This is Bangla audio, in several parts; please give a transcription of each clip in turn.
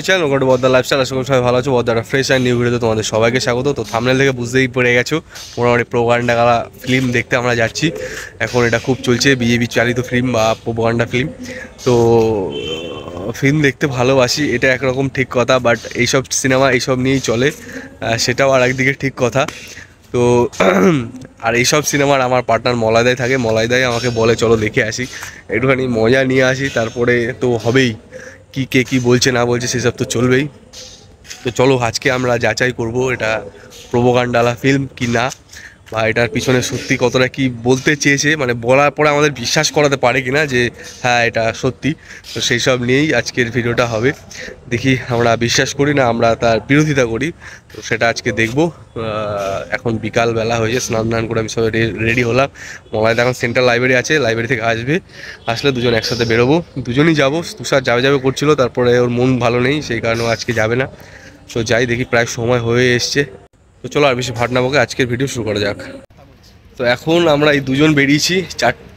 চ্যানেল বদ্দা লাইফস্টাইল, আশা করি সবাই ভালো আছো। বদ্দাটা ফ্রেশ অ্যান্ড নিউ ভিডিওতে তোমাদের সবাইকে স্বাগত। তো থাম্বনেল থেকে বুঝতেই পড়ে গেছো মোটামুটি প্রোপাগান্ডা ফিল্ম দেখতে আমরা যাচ্ছি। এখন এটা খুব চলছে, বিজেপি চালিত ফিল্ম বা প্রোপাগান্ডা ফিল্ম। তো ফিল্ম দেখতে ভালোবাসি, এটা একরকম ঠিক কথা, বাট এইসব সিনেমা এইসব নিয়েই চলে, সেটাও আর একদিকে ঠিক কথা। তো আর এইসব সিনেমার আমার পার্টনার মলাইদাই থাকে, মলাইদাই আমাকে বলে চলো দেখে আসি, একটুখানি মজা নিয়ে আসি, তারপরে তো হবেই। কে কী বলছে না বলছে সেসব তো চলবেই। তো চলো আজকে আমরা যাচাই করব এটা প্রোপাগান্ডালা ফিল্ম কি না, বা এটার পিছনে সত্যি কতটা কি বলতে চেয়েছে, মানে বলার পরে আমাদের বিশ্বাস করাতে পারে কি না যে হ্যাঁ এটা সত্যি। তো সেই সব নিয়েই আজকের ভিডিওটা হবে। দেখি আমরা বিশ্বাস করি না আমরা তার বিরোধিতা করি, তো সেটা আজকে দেখব। এখন বিকালবেলা হয়েছে, স্নান করে আমি সবাই রেডি হলাম। মলাইদা এখন সেন্ট্রাল লাইব্রেরি আছে, লাইব্রেরি থেকে আসলে দুজন একসাথে বেরোবো, দুজনই যাবো। তুষার যাবে করছিল, তারপরে ওর মন ভালো নেই, সেই কারণে আজকে যাবে না। তো যাই, দেখি প্রায় সময় হয়ে এসছে। তো চলো আর বেশি ভাট না বকে আজকের ভিডিও শুরু করা যাক। তো এখন আমরা এই দুজন বেরিয়েছি,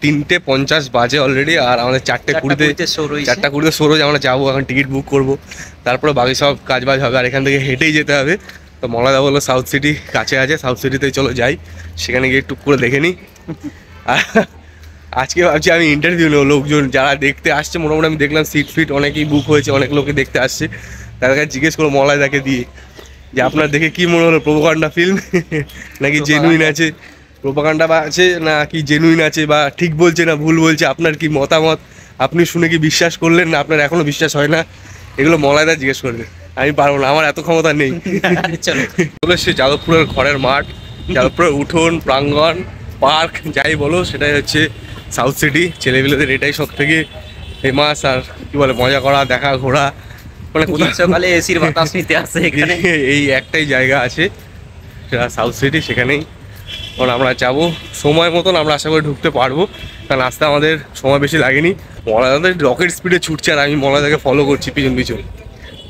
3:50 বাজে অলরেডি, আর আমাদের 4:20 শো রয়েছে। আমরা যাবো, এখন টিকিট বুক করবো, তারপরে বাকি সব কাজবাজ হবে, আর এখান থেকে হেঁটেই যেতে হবে। তো মলাদা বললো সাউথ সিটি কাছে আছে, সাউথ সিটিতে চলো যাই, সেখানে গিয়ে টুক করে দেখে নিই। আজকে ভাবছি আমি ইন্টারভিউ নেবো, লোকজন যারা দেখতে আসছে মোটামুটি আমি দেখলাম সিট ফিট অনেকেই বুক হয়েছে, অনেক লোকে দেখতে আসছে, তাদের কাছে জিজ্ঞেস করবো মলাদাকে দিয়ে যে আপনার দেখে কি মনে হলো, প্রোপাগান্ডা ফিল্ম নাকি জেনুইন আছে, প্রোপাগান্ডা বা আছে না কি জেনুইন আছে, বা ঠিক বলছে না ভুল বলছে, আপনার কি মতামত, আপনি শুনে কি বিশ্বাস করলেন না আপনার এখনো বিশ্বাস হয় না, এগুলো মলাদা জিজ্ঞেস করবে। আমি পারবো না, আমার এত ক্ষমতা নেই। চলে এসছে যাদবপুরের ঘরের মাঠ, যাদবপুরের উঠোন প্রাঙ্গণ পার্ক যাই বলো, সেটাই হচ্ছে সাউথ সিটি। ছেলেপিলেদের এটাই সব থেকে ফেমাস, আর কি বলে মজা করা দেখা ঘোরা, মানে সকালে এসির বাতাস নিতে আসে এখানে। এই একটাই জায়গা আছে সেটা সাউথ সিটি, সেখানেই কারণ আমরা যাবো সময় মতন, আমরা আশা করি ঢুকতে পারবো, কারণ আসতে আমাদের সময় বেশি লাগেনি। মলাদাদের রকেট স্পিডে ছুটছে, আর আমি মলাদাকে ফলো করছি পিছন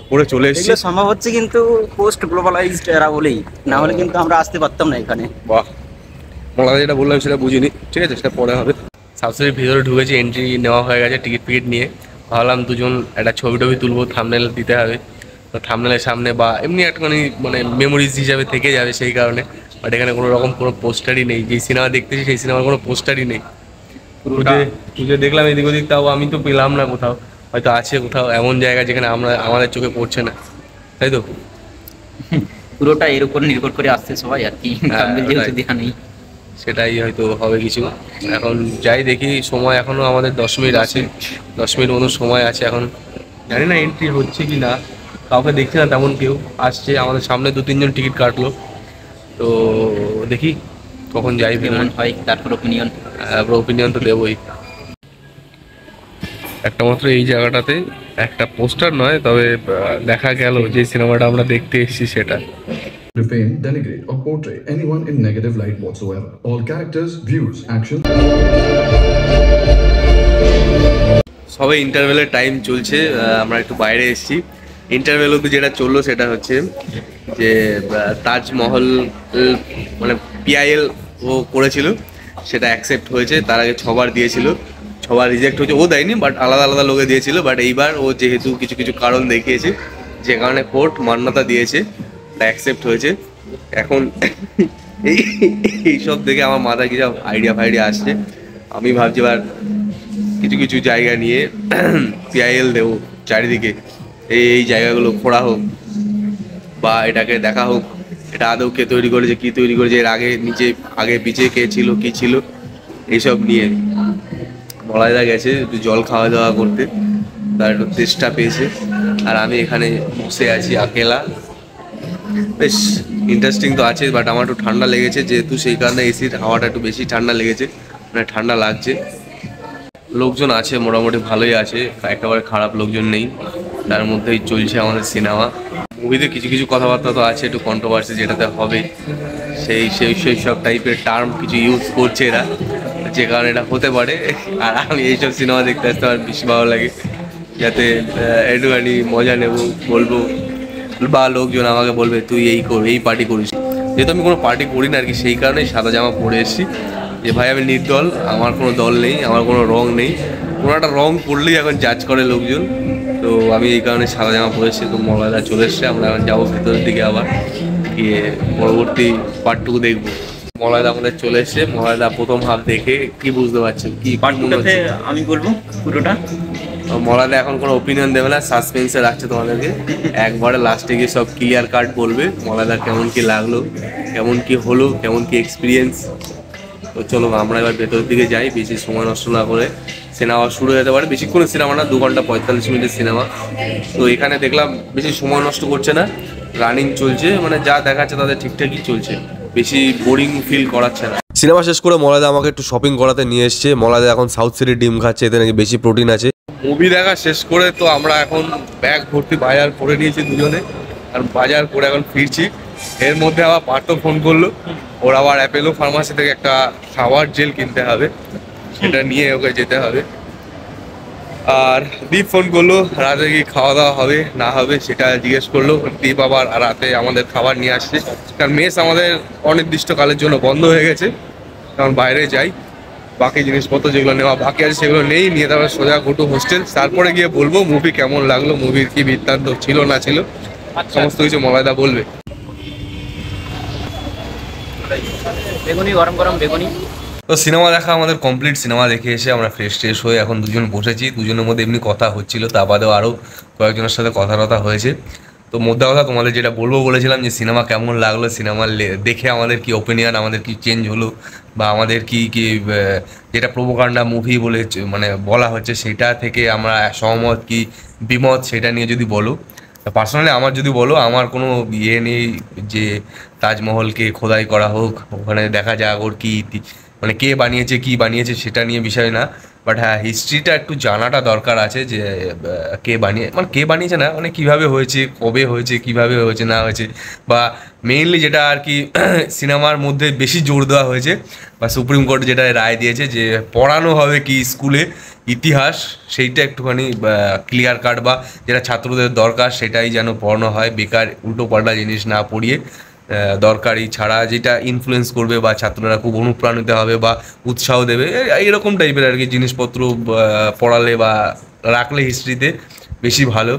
করে চলে এসেছি। সম্ভব হচ্ছে কিন্তু পোস্ট গ্লোবালাইজড এরা বলেই, না হলে কিন্তু আমরা আসতে পারতাম না এখানে। বাহ, মলাদা যেটা বললাম সেটা বুঝিনি, ঠিক আছে সেটা পরে হবে। সাউথ সিটির ভিতরে ঢুকেছি, এন্ট্রি নেওয়া হয়ে গেছে টিকিট ফিকিট নিয়ে। ভাবলাম দুজন একটা ছবি টবি তুলবো, থাম্বনেল দিতে হবে, তো থাম্বনেলের সামনে বা এমনি একটুখানি মানে মেমোরিজ হিসাবে থেকে যাবে সেই কারণে। বাট এখানে কোনো রকম কোনো পোস্টারই নেই, যেই সিনেমা দেখতেছি সেই সিনেমার কোনো পোস্টারই নেই। খুঁজে দেখলাম এদিক ওদিক, তাও আমি তো পেলাম না কোথাও, হয়তো আছে কোথাও এমন জায়গা যেখানে আমাদের চোখে পড়ছে না, তাই তো? পুরোটা এর উপর নির্ভর করে আসছে সবাই আর কি, যেহেতু দেখা নেই সেটাই হয়তো হবে কিছু। এখন যাই দেখি, সময় এখনো আমাদের 10 মিনিট আছে, 10 মিনিট মতো সময় আছে এখন। জানি না এন্ট্রি হচ্ছে কি না, কাউকে দেখছি না তেমন কেউ। আসছে আমাদের সামনে 2-3 জন টিকিট কাটলো, তো দেখি কখন যাই, কেমন হয় তারপর ওপিনিয়ন তো দেবই। একটা মাত্র এই জায়গাটাতে একটা পোস্টার নয়, তবে দেখা গেল যে সিনেমাটা আমরা দেখতে এসেছি সেটা। Defame, denigrate, or portray anyone in negative light whatsoever. All characters, views, actions. সবে ইন্টারভেলের টাইম চলছে, আমরা একটু বাইরে এসেছি। ইন্টারভেল অব্দি যেটা চললো সেটা হচ্ছে যে তাজমহল মানে PIL ও করেছিল, সেটা অ্যাকসেপ্ট হয়েছে। তার আগে 6বার দিয়েছিল, 6বার রিজেক্ট হয়েছে, ও দেয়নি বাট আলাদা আলাদা লোকে দিয়েছিল। বাট এইবার ও যেহেতু কিছু কিছু কারণ দেখিয়েছে, যে কারণে কোর্ট মান্যতা দিয়েছে, তা অ্যাকসেপ্ট হয়েছে। এখন এইসব দেখে আমার মাথায় কিছু আইডিয়া ফাইডিয়া আসছে। আমি ভাবছি এবার কিছু কিছু জায়গা নিয়ে PIL দেবো চারিদিকে, এই জায়গাগুলো খোঁড়া হোক বা এটাকে দেখা হোক এটা আদৌ কে তৈরি করেছে, কী তৈরি করেছে, এর আগে পিছিয়ে কে ছিল কী ছিল, এইসব নিয়ে। মলাইদা গেছে একটু জল খাওয়া দাওয়া করতে, তার একটু তেষ্টা পেয়েছে, আর আমি এখানে বসে আছি আকেলা। বেশ ইন্টারেস্টিং তো আছে, বাট আমার একটু ঠান্ডা লেগেছে যেহেতু, সেই কারণে এসির হাওয়াটা একটু বেশি ঠান্ডা লেগেছে, মানে ঠান্ডা লাগছে। লোকজন আছে মোটামুটি ভালোই আছে, একেবারে খারাপ লোকজন নেই, তার মধ্যেই চলছে আমাদের সিনেমা। মুভিতে কিছু কিছু কথাবার্তা তো আছে একটু কন্ট্রোভার্সি, যেটাতে হবে সেই সব টাইপের টার্ম কিছু ইউজ করছে এরা, যে কারণে এটা হতে পারে। আর আমি এইসব সিনেমা দেখতে আসতে আমার বেশি ভালো লাগে, যাতে একটুখানি মজা নেব, বলবো, বা লোকজন আমাকে বলবে তুই এই পার্টি করিস, যেহেতু আমি কোনো পার্টি করি না আর কি, সেই কারণেই সাদা জামা পরে এসেছি যে ভাই আমি নির্দল, আমার কোনো দল নেই, আমার কোনো রং নেই। কোনো একটা রং পড়লেই এখন জাজ করে লোকজন, তো আমি এই কারণে সাদা জামা পরেছি। তো মলাদা চলে এসছে, আমরা এখন যাবো ভেতরের দিকে, আবার গিয়ে পরবর্তী পার্টটুকু দেখবো। মলাদা আমাদের চলে এসছে। মলাদা প্রথম হাফ দেখে কি বুঝতে পারছেন, কি মনে হচ্ছে? আমি বলবো পুরোটা। মলাদা এখন কোনো ওপিনিয়ন দেবে না, সাসপেন্সে রাখছে তোমাদেরকে। একবারে লাস্টে গিয়ে সব ক্লিয়ার কাট বলবে মলাদার কেমন কি লাগলো, কেমন কি হলো, কেমন কি এক্সপিরিয়েন্স। তো চলো আমরা এবার ভেতরের দিকে যাই, বেশি সময় নষ্ট না করে। সিনেমা শুরু হয়ে যেতে পারে, বেশিক্ষণের সিনেমা না, 2 ঘন্টা 45 মিনিটের সিনেমা। তো এখানে দেখলাম বেশি সময় নষ্ট করছে না, রানিং চলছে, মানে যা দেখাচ্ছে তাদের ঠিকঠাকই চলছে, বেশি বোরিং ফিল করাচ্ছে না। সিনেমা শেষ করে মলাদা আমাকে একটু শপিং করাতে নিয়ে এসছে। মলাদা এখন সাউথ সিটি ডিম খাচ্ছে, এতে নাকি বেশি প্রোটিন আছে। মুভি দেখা শেষ করে তো আমরা এখন ব্যাগ ভর্তি বাজার করে নিয়েছি দুজনে, আর বাজার করে এখন ফিরছি। এর মধ্যে আবার পার্থ ফোন করলো, ওর আবার অ্যাপেলো ফার্মাসি থেকে একটা শাওয়ার জেল কিনতে হবে, সেটা নিয়ে ওকে যেতে হবে। আর দীপ ফোন করলো, রাতে কি খাওয়া দাওয়া হবে না হবে সেটা জিজ্ঞেস করলো। দীপ আবার রাতে আমাদের খাবার নিয়ে আসছে, কারণ মেস আমাদের অনির্দিষ্টকালের জন্য বন্ধ হয়ে গেছে, কারণ বাইরে যাই। বাকি জিনিসপত্র যেগুলো নেওয়া বাকি আছে সেগুলো নেই, নিয়ে তারপরে সোজা ঘুটু হোস্টেল। তারপরে গিয়ে বলবো মুভি কেমন লাগলো, মুভির কি বৃত্তান্ত ছিল না ছিল, সমস্ত কিছু মলাদা বলবে। বেগুনি, গরম গরম বেগুনি। তো সিনেমা দেখা আমাদের কমপ্লিট। সিনেমা দেখে এসে আমরা ফ্রেশ ট্রেশ হয়ে এখন দুজন বসেছি। দুজনের মধ্যে এমনি কথা হচ্ছিল, তা বাদেও আরও কয়েকজনের সাথে কথা টথা হয়েছে। তো মোদ্দা কথা তোমাদের যেটা বলবো বলেছিলাম, যে সিনেমা কেমন লাগলো, সিনেমা দেখে আমাদের কি ওপিনিয়ন, আমাদের কি চেঞ্জ হলো, বা আমাদের কি কি যেটা প্রোপাগান্ডা মুভি বলে মানে বলা হচ্ছে সেটা থেকে আমরা সহমত কি বিমত, সেটা নিয়ে যদি বলো। পার্সোনালি আমার যদি বলো, আমার কোনো ইয়ে নেই যে তাজমহলকে খোদাই করা হোক, ওখানে দেখা যাক ওর কি মানে কে বানিয়েছে কি বানিয়েছে সেটা নিয়ে বিষয় না। বাট হ্যাঁ, হিস্ট্রিটা একটু জানাটা দরকার আছে, যে কে মানে কে বানিয়েছে না, মানে কীভাবে হয়েছে, কবে হয়েছে, কীভাবে হয়েছে না হয়েছে, বা মেইনলি যেটা আর কি সিনেমার মধ্যে বেশি জোর দেওয়া হয়েছে, বা সুপ্রিম কোর্ট যেটা রায় দিয়েছে যে পড়ানো হবে কি স্কুলে ইতিহাস, সেইটা একটুখানি ক্লিয়ার কাট, বা যেটা ছাত্রদের দরকার সেটাই যেন পড়ানো হয়, বেকার উল্টো পাল্টা জিনিস না পড়িয়ে দরকারি ছাড়া যেটা ইনফ্লুয়েন্স করবে বা ছাত্ররা খুব অনুপ্রাণিত হবে বা উৎসাহ দেবে, এইরকম টাইপের আর কি জিনিসপত্র পড়ালে বা রাখলে হিস্ট্রিতে বেশি ভালো।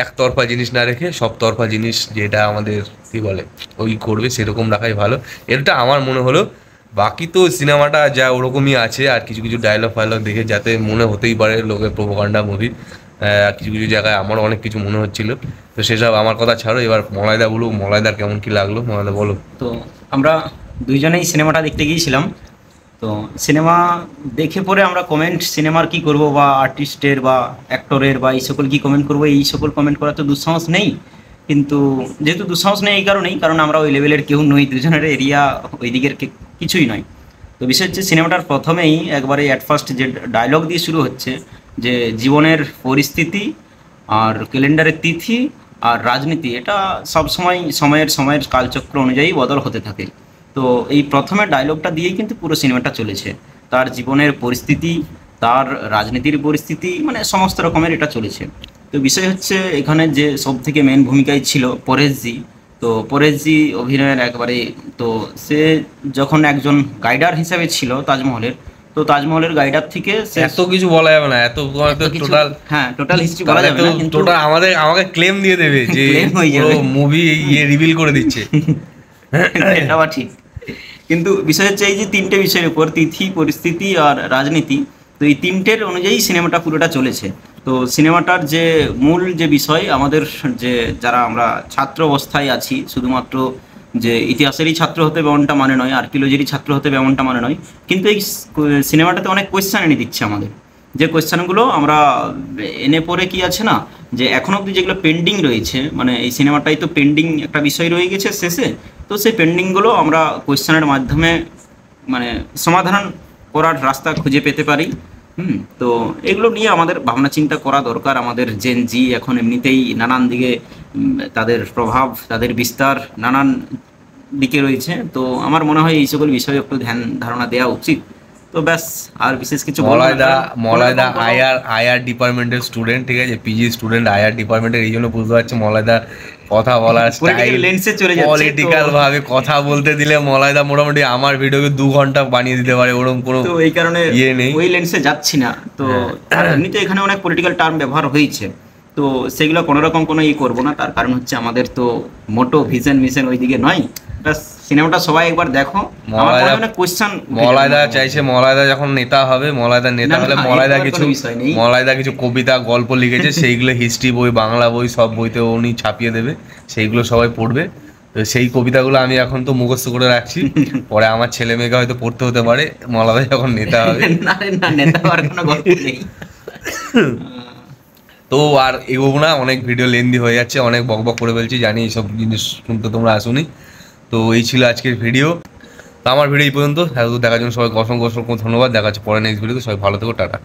একতরফা জিনিস না রেখে সবতরফা জিনিস যেটা আমাদের কী বলে ওই করবে সেরকম রাখাই ভালো, এটা আমার মনে হলো। বাকি তো সিনেমাটা যা ওরকমই আছে, আর কিছু কিছু ডায়লগ ফায়লগ দেখে যাতে মনে হতেই পারে লোকের প্রোপাগান্ডা মুভি, কিছু কিছু জায়গায় আমারও অনেক কিছু মনে হচ্ছিল। তো সেসব আমার কথা ছাড়ো, এবার মলায়দা বলুক মলায়দার কেমন কি লাগলো, মলায়দা বলো। তো আমরা দুইজনেই সিনেমাটা দেখতে গিয়েছিলাম। তো সিনেমা দেখে পরে আমরা কমেন্ট সিনেমার কি করব, বা আর্টিস্টের বা অ্যাক্টরের বা এই সকল কি কমেন্ট করব, এই সকল কমেন্ট করা তো দুঃসাহস নেই। কিন্তু যেহেতু দুঃসাহস নেই এই কারণেই, কারণ আমরা ওই লেভেলের কেউ নই, দুজনের এরিয়া ওই দিকের কিছুই নয়। তো বিষয় হচ্ছে সিনেমাটার প্রথমেই একবারে অ্যাট ফার্স্ট যে ডায়লগ দিয়ে শুরু হচ্ছে, যে জীবনের পরিস্থিতি আর ক্যালেন্ডারের তিথি আর রাজনীতি, এটা সবসময় সময়ের কালচক্র অনুযায়ী বদল হতে থাকে। তো এই প্রথমে ডায়লগটা দিয়েই কিন্তু পুরো সিনেমাটা চলেছে, তার জীবনের পরিস্থিতি, তার রাজনীতির পরিস্থিতি, মানে সমস্ত রকমের এটা চলেছে। তো বিষয় হচ্ছে এখানে যে সব থেকে মেন ভূমিকায় ছিল পরেশজি। তো পরেশজি অভিনয়ের একবারে, তো সে যখন একজন গাইডার হিসেবে ছিল তাজমহলের, তো তাজমহলের গাইডার থেকে সে এত কিছু বলা যাবে না, এত টোটাল, হ্যাঁ টোটাল হিস্ট্রি বলা যাবে না, কিন্তু টোটাল আমাকে ক্লেম দিয়ে দেবে যে মুভি রিভিল করে দিচ্ছে। এটা বা ঠিক, কিন্তু বিষয় হচ্ছে এই যে তিনটে বিষয়ের উপর, তিথি, পরিস্থিতি আর রাজনীতি, তো এই তিনটের অনুযায়ী সিনেমাটা পুরোটা চলেছে। তো সিনেমাটার যে মূল যে বিষয়, আমাদের যে যারা আমরা ছাত্র অবস্থায় আছি, শুধুমাত্র যে ইতিহাসেরই ছাত্র হতে হবে এমনটা মানে নয়, আর্কিওলজিরই ছাত্র হতে হবে এমনটা মানে নয়, কিন্তু এই সিনেমাটাতে অনেক কোয়েশ্চেন এনে দিচ্ছে আমাদের, যে কোয়েশ্চেনগুলো আমরা এনে পড়ে কি আছে না, যে এখনও অবধি যেগুলো পেন্ডিং রয়েছে, মানে এই সিনেমাটাই তো পেন্ডিং একটা বিষয় রয়ে গেছে শেষে, তো সেই পেন্ডিংগুলো আমরা কোয়েশ্চেনের মাধ্যমে মানে সমাধান করার রাস্তা খুঁজে পেতে পারি। তো এগুলো নিয়ে আমাদের ভাবনা চিন্তা করা দরকার। আমাদের জেন জি এখন এমনিতেই নানান দিকে তাদের প্রভাব, তাদের বিস্তার নানান দিকে রয়েছে। তো আমার মনে হয় এই সকল বিষয়ে একটু ধ্যান ধারণা দেওয়া উচিত। তো ব্যাস আর বিশেষ কিছু বলবো না, মলয়দা কারণ মলয়দা কোনোরকম কোনো- আইআর ডিপার্টমেন্টের স্টুডেন্ট, ঠিক আছে, পিজি স্টুডেন্ট আইআর ডিপার্টমেন্টের, এই জন্য বুঝতে পারছি মলয়দা কথা বলার Political স্টাইল, lens এ চলে যাচ্ছে তো। পলিটিক্যাল ভাবে কথা বলতে দিলে মলয়দা মোটামুটি আমার ভিডিওকে 2 ঘন্টা বানিয়ে দিতে পারে, ওরকম কোনো তো এই কারণে ইয়ে নেই। ওই লেন্সে যাচ্ছি না। তো হ্যাঁ। আর এমনিতে এখানে অনেক পলিটিক্যাল টার্ম ব্যবহার হয়েছে, তো সেগুলো কোনো রকম কোনো ই করবো না। তার কারণ হচ্ছে আমাদের তো মোটো ভিশন মিশন ওইদিকে নয়। ব্যাস সিনেমাটা সবাই একবার দেখো। আমার মলয়দা- মনে কোশ্চেন মলয়দা চাইছে মলয়দা যখন নেতা হবে, মলয়দা নেতা না, হলে না, মলয়দা এরকম কিছু কোনো বিষয় নেই। মলয়দা কিছু কবিতা গল্প লিখেছে, সেইগুলো হিস্ট্রি বই, বাংলা বই, সব বইতে উনি ছাপিয়ে দেবে, সেইগুলো সবাই পড়বে। তো সেই কবিতাগুলো আমি এখন তো মুখস্থ করে রাখছি, পরে আমার ছেলে মেয়েকে হয়তো পড়তে হতে পারে মলয়দা যখন নেতা হবে। না রে না, নেতা হওয়ার কোনো গল্প নেই। তো আর এগোবো না, অনেক ভিডিও লেন্দি হয়ে যাচ্ছে, অনেক বকবক করে ফেলছি, জানি এইসব জিনিস শুনতে তোমরা আসুনি। তো এই ছিল আজকের ভিডিও। তো আমার ভিডিও এই পর্যন্ত, দেখার জন্য সবাই অসংখ্য অসংখ্য ধন্যবাদ। দেখা হচ্ছে পরে নেক্সট ভিডিওতে, সবাই ভালো থেকো, টাটা।